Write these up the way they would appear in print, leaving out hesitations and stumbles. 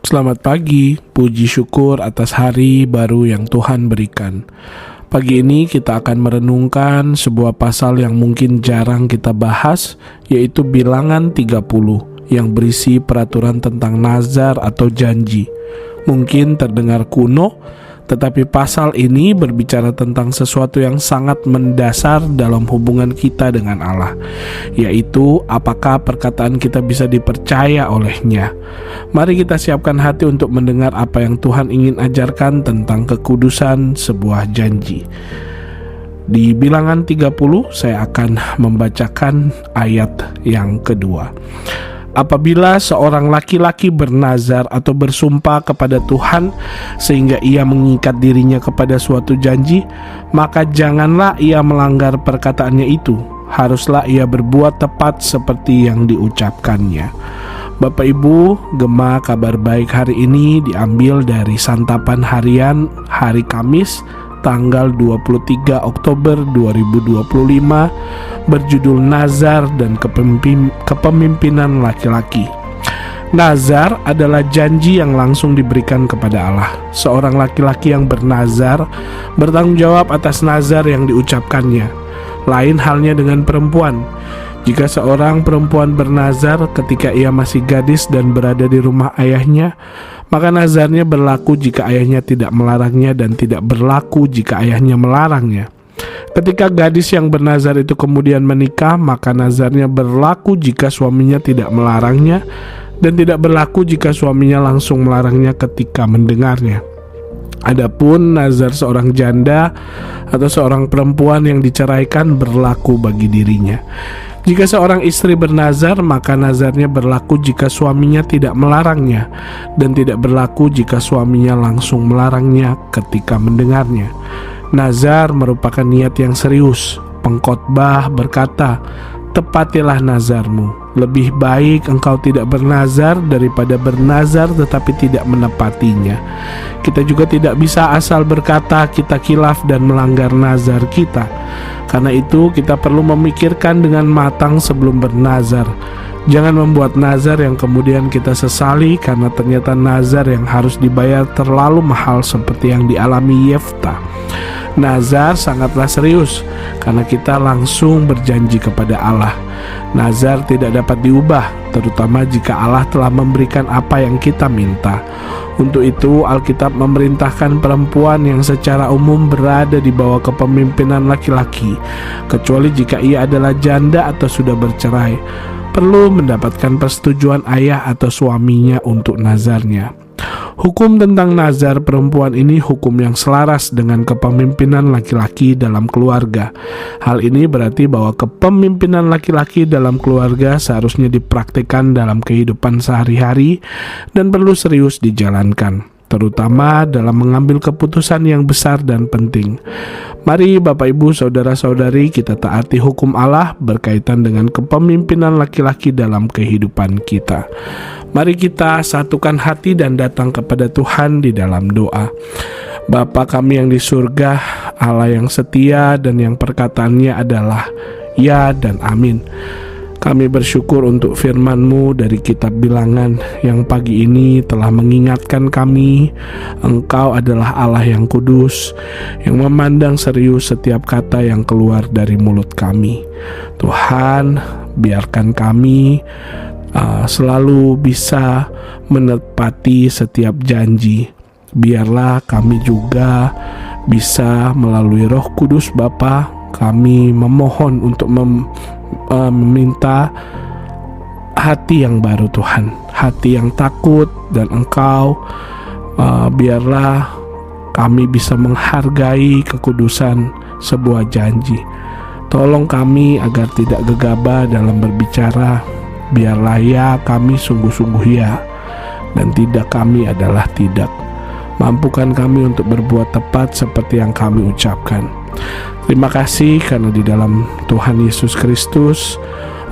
Selamat pagi, puji syukur atas hari baru yang Tuhan berikan. Pagi ini kita akan merenungkan sebuah pasal yang mungkin jarang kita bahas, yaitu Bilangan 30, yang berisi peraturan tentang nazar atau janji. Mungkin terdengar kuno, tetapi pasal ini berbicara tentang sesuatu yang sangat mendasar dalam hubungan kita dengan Allah, yaitu apakah perkataan kita bisa dipercaya oleh-Nya. Mari kita siapkan hati untuk mendengar apa yang Tuhan ingin ajarkan tentang kekudusan sebuah janji. Di Bilangan 30 saya akan membacakan ayat yang kedua. Apabila seorang laki-laki bernazar atau bersumpah kepada Tuhan sehingga ia mengikat dirinya kepada suatu janji, maka janganlah ia melanggar perkataannya itu. Haruslah ia berbuat tepat seperti yang diucapkannya. Bapak Ibu, Gema kabar baik hari ini diambil dari santapan harian hari Kamis tanggal 23 Oktober 2025 berjudul Nazar dan Kepemimpinan Laki-laki. Nazar adalah janji yang langsung diberikan kepada Allah. Seorang laki-laki yang bernazar bertanggung jawab atas nazar yang diucapkannya. Lain halnya dengan perempuan. Jika seorang perempuan bernazar ketika ia masih gadis dan berada di rumah ayahnya, maka nazarnya berlaku jika ayahnya tidak melarangnya dan tidak berlaku jika ayahnya melarangnya. Ketika gadis yang bernazar itu kemudian menikah, maka nazarnya berlaku jika suaminya tidak melarangnya dan tidak berlaku jika suaminya langsung melarangnya ketika mendengarnya. Adapun nazar seorang janda atau seorang perempuan yang diceraikan berlaku bagi dirinya. Jika seorang istri bernazar, maka nazarnya berlaku jika suaminya tidak melarangnya dan tidak berlaku jika suaminya langsung melarangnya ketika mendengarnya. Nazar merupakan niat yang serius. Pengkhotbah berkata, "Tepatilah nazarmu. Lebih baik engkau tidak bernazar daripada bernazar tetapi tidak menepatinya." Kita juga tidak bisa asal berkata kita khilaf dan melanggar nazar kita. Karena itu kita perlu memikirkan dengan matang sebelum bernazar. Jangan membuat nazar yang kemudian kita sesali karena ternyata nazar yang harus dibayar terlalu mahal seperti yang dialami Yefta. Nazar sangatlah serius karena kita langsung berjanji kepada Allah. Nazar tidak dapat diubah, terutama jika Allah telah memberikan apa yang kita minta. Untuk itu Alkitab memerintahkan perempuan yang secara umum berada di bawah kepemimpinan laki-laki, kecuali jika ia adalah janda atau sudah bercerai, perlu mendapatkan persetujuan ayah atau suaminya untuk nazarnya. Hukum tentang nazar perempuan ini hukum yang selaras dengan kepemimpinan laki-laki dalam keluarga. Hal ini berarti bahwa kepemimpinan laki-laki dalam keluarga seharusnya dipraktikkan dalam kehidupan sehari-hari dan perlu serius dijalankan, terutama dalam mengambil keputusan yang besar dan penting. Mari Bapak Ibu Saudara-saudari kita taati hukum Allah berkaitan dengan kepemimpinan laki-laki dalam kehidupan kita. Mari kita satukan hati dan datang kepada Tuhan di dalam doa. Bapa kami yang di surga, Allah yang setia dan yang perkataannya adalah ya dan amin. Kami bersyukur untuk firman-Mu dari kitab Bilangan yang pagi ini telah mengingatkan kami, Engkau adalah Allah yang kudus, yang memandang serius setiap kata yang keluar dari mulut kami. Tuhan, biarkan kami selalu bisa menepati setiap janji. Biarlah kami juga bisa melalui Roh Kudus Bapa, kami memohon untuk meminta hati yang baru Tuhan, hati yang takut dan Engkau. Biarlah kami bisa menghargai kekudusan sebuah janji. Tolong kami agar tidak gegabah dalam berbicara. Biarlah ya kami sungguh-sungguh ya, dan tidak kami adalah tidak. Mampukan kami untuk berbuat tepat seperti yang kami ucapkan. Terima kasih karena di dalam Tuhan Yesus Kristus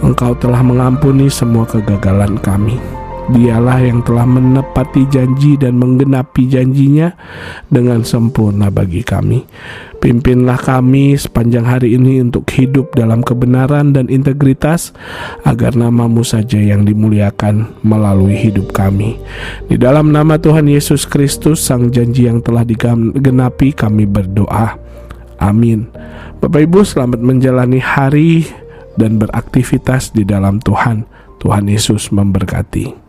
Engkau telah mengampuni semua kegagalan kami. Dialah yang telah menepati janji dan menggenapi janjinya dengan sempurna bagi kami. Pimpinlah kami sepanjang hari ini untuk hidup dalam kebenaran dan integritas, agar nama-Mu saja yang dimuliakan melalui hidup kami. Di dalam nama Tuhan Yesus Kristus, Sang Janji yang telah digenapi, kami berdoa. Amin. Bapak Ibu, selamat menjalani hari dan beraktivitas di dalam Tuhan. Tuhan Yesus memberkati.